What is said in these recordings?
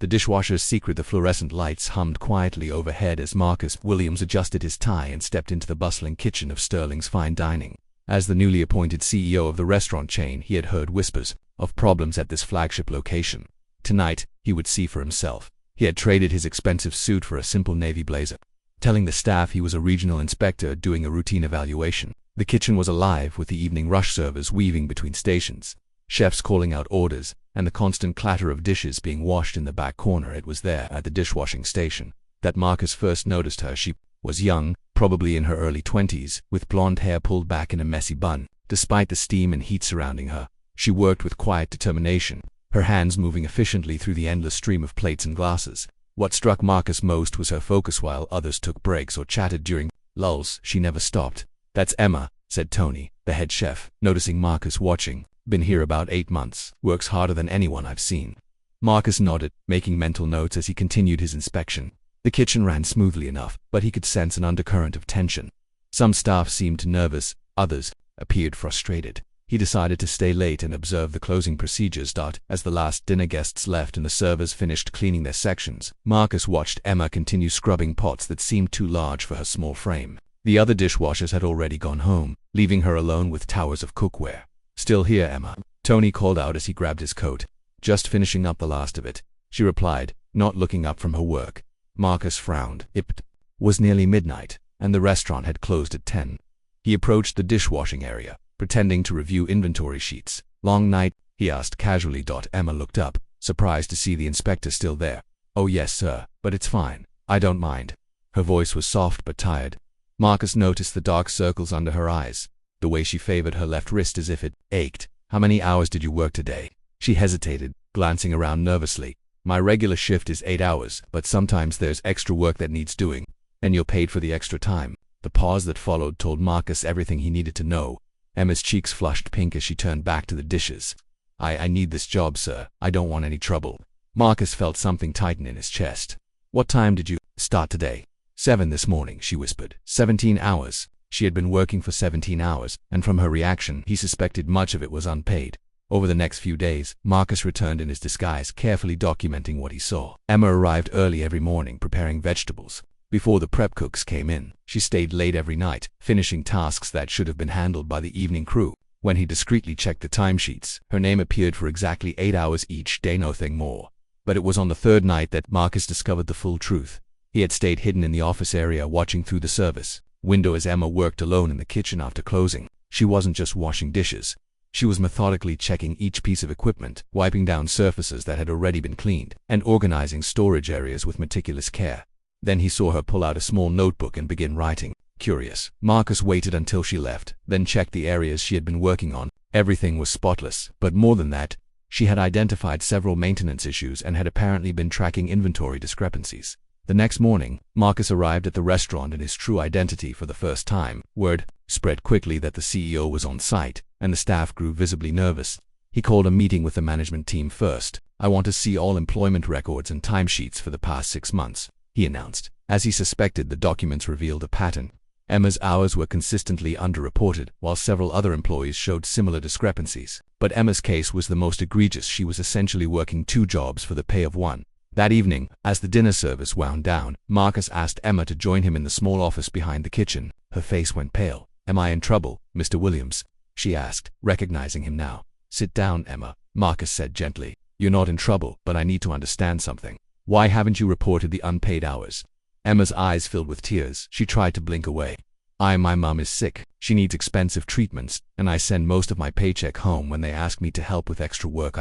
The dishwasher's secret. The fluorescent lights hummed quietly overhead as Marcus Williams adjusted his tie and stepped into the bustling kitchen of Sterling's Fine Dining. As the newly appointed CEO of the restaurant chain, he had heard whispers of problems at this flagship location. Tonight, he would see for himself. He had traded his expensive suit for a simple navy blazer, telling the staff he was a regional inspector doing a routine evaluation. The kitchen was alive with the evening rush servers weaving between stations, chefs calling out orders, and the constant clatter of dishes being washed in the back corner. It was there, at the dishwashing station, that Marcus first noticed her. She was young, probably in her early 20s, with blonde hair pulled back in a messy bun. Despite the steam and heat surrounding her, she worked with quiet determination, her hands moving efficiently through the endless stream of plates and glasses. What struck Marcus most was her focus. While others took breaks or chatted during lulls, she never stopped. "That's Emma," said Tony, the head chef, noticing Marcus watching. "Been here about 8 months. Works harder than anyone I've seen." Marcus nodded, making mental notes as he continued his inspection. The kitchen ran smoothly enough, but he could sense an undercurrent of tension. Some staff seemed nervous, others appeared frustrated. He decided to stay late and observe the closing procedures. As the last dinner guests left and the servers finished cleaning their sections, Marcus watched Emma continue scrubbing pots that seemed too large for her small frame. The other dishwashers had already gone home, leaving her alone with towers of cookware. "Still here, Emma?" Tony called out as he grabbed his coat. "Just finishing up the last of it," she replied, not looking up from her work. Marcus frowned. It was nearly midnight, and the restaurant had closed at 10. He approached the dishwashing area, pretending to review inventory sheets. "Long night?" he asked casually. Emma looked up, surprised to see the inspector still there. "Oh yes, sir, but it's fine. I don't mind." Her voice was soft but tired. Marcus noticed the dark circles under her eyes, the way she favored her left wrist as if it ached. "How many hours did you work today?" She hesitated, glancing around nervously. "My regular shift is 8 hours, but sometimes there's extra work that needs doing, and you're paid for the extra time." The pause that followed told Marcus everything he needed to know. Emma's cheeks flushed pink as she turned back to the dishes. I need this job, sir. I don't want any trouble." Marcus felt something tighten in his chest. "What time did you start today?" 7 this morning, she whispered. 17 hours. She had been working for 17 hours, and from her reaction, he suspected much of it was unpaid. Over the next few days, Marcus returned in his disguise, carefully documenting what he saw. Emma arrived early every morning, preparing vegetables. Before the prep cooks came in, she stayed late every night, finishing tasks that should have been handled by the evening crew. When he discreetly checked the timesheets, her name appeared for exactly 8 hours each day, nothing more. But it was on the third night that Marcus discovered the full truth. He had stayed hidden in the office area, watching through the service window as Emma worked alone in the kitchen after closing. She wasn't just washing dishes. She was methodically checking each piece of equipment, wiping down surfaces that had already been cleaned, and organizing storage areas with meticulous care. Then he saw her pull out a small notebook and begin writing. Curious, Marcus waited until she left, then checked the areas she had been working on. Everything was spotless, but more than that, she had identified several maintenance issues and had apparently been tracking inventory discrepancies. The next morning, Marcus arrived at the restaurant in his true identity for the first time. Word spread quickly that the CEO was on site, and the staff grew visibly nervous. He called a meeting with the management team first. "I want to see all employment records and timesheets for the past 6 months, he announced. As he suspected, the documents revealed a pattern. Emma's hours were consistently underreported, while several other employees showed similar discrepancies. But Emma's case was the most egregious. She was essentially working 2 jobs for the pay of 1. That evening, as the dinner service wound down, Marcus asked Emma to join him in the small office behind the kitchen. Her face went pale. "Am I in trouble, Mr. Williams?" she asked, recognizing him now. "Sit down, Emma," Marcus said gently. "You're not in trouble, but I need to understand something. Why haven't you reported the unpaid hours?" Emma's eyes filled with tears. She tried to blink away. My mom is sick. She needs expensive treatments, and I send most of my paycheck home when they ask me to help with extra work.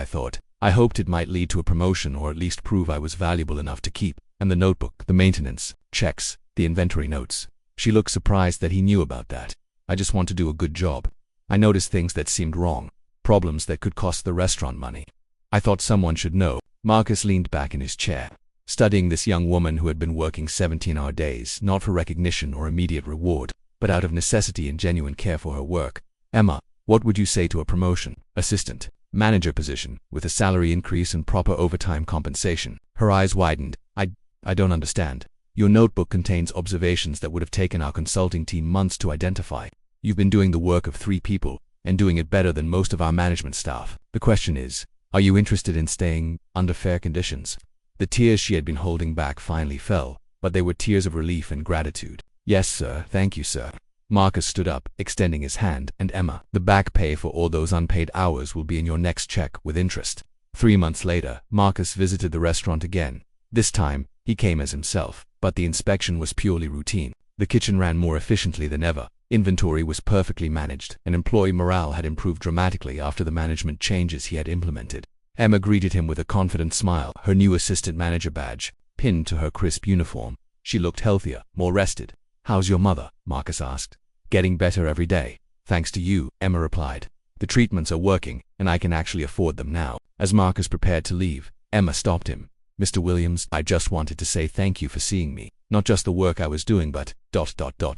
I hoped it might lead to a promotion or at least prove I was valuable enough to keep. And the notebook, the maintenance checks, the inventory notes." She looked surprised that he knew about that. "I just want to do a good job. I noticed things that seemed wrong, problems that could cost the restaurant money. I thought someone should know." Marcus leaned back in his chair, studying this young woman who had been working 17-hour days, not for recognition or immediate reward, but out of necessity and genuine care for her work. "Emma, what would you say to a promotion? Assistant manager position, with a salary increase and proper overtime compensation?" Her eyes widened. I don't understand. Your notebook contains observations that would have taken our consulting team months to identify. You've been doing the work of 3 people, and doing it better than most of our management staff. The question is, are you interested in staying under fair conditions?" The tears she had been holding back finally fell, but they were tears of relief and gratitude. "Yes, sir. Thank you, sir." Marcus stood up, extending his hand, and Emma, "The back pay for all those unpaid hours will be in your next check with interest." 3 months later, Marcus visited the restaurant again. This time, he came as himself, but the inspection was purely routine. The kitchen ran more efficiently than ever. Inventory was perfectly managed, and employee morale had improved dramatically after the management changes he had implemented. Emma greeted him with a confident smile, her new assistant manager badge pinned to her crisp uniform. She looked healthier, more rested. "How's your mother?" Marcus asked. "Getting better every day. Thanks to you," Emma replied. "The treatments are working, and I can actually afford them now." As Marcus prepared to leave, Emma stopped him. "Mr. Williams, I just wanted to say thank you for seeing me. Not just the work I was doing, but ...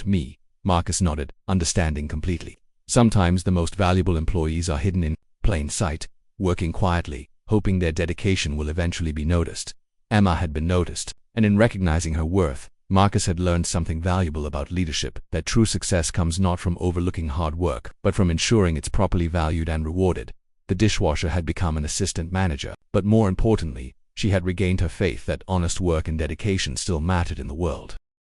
me." Marcus nodded, understanding completely. Sometimes the most valuable employees are hidden in plain sight, working quietly, hoping their dedication will eventually be noticed. Emma had been noticed, and in recognizing her worth, Marcus had learned something valuable about leadership, that true success comes not from overlooking hard work, but from ensuring it's properly valued and rewarded. The dishwasher had become an assistant manager, but more importantly, she had regained her faith that honest work and dedication still mattered in the world.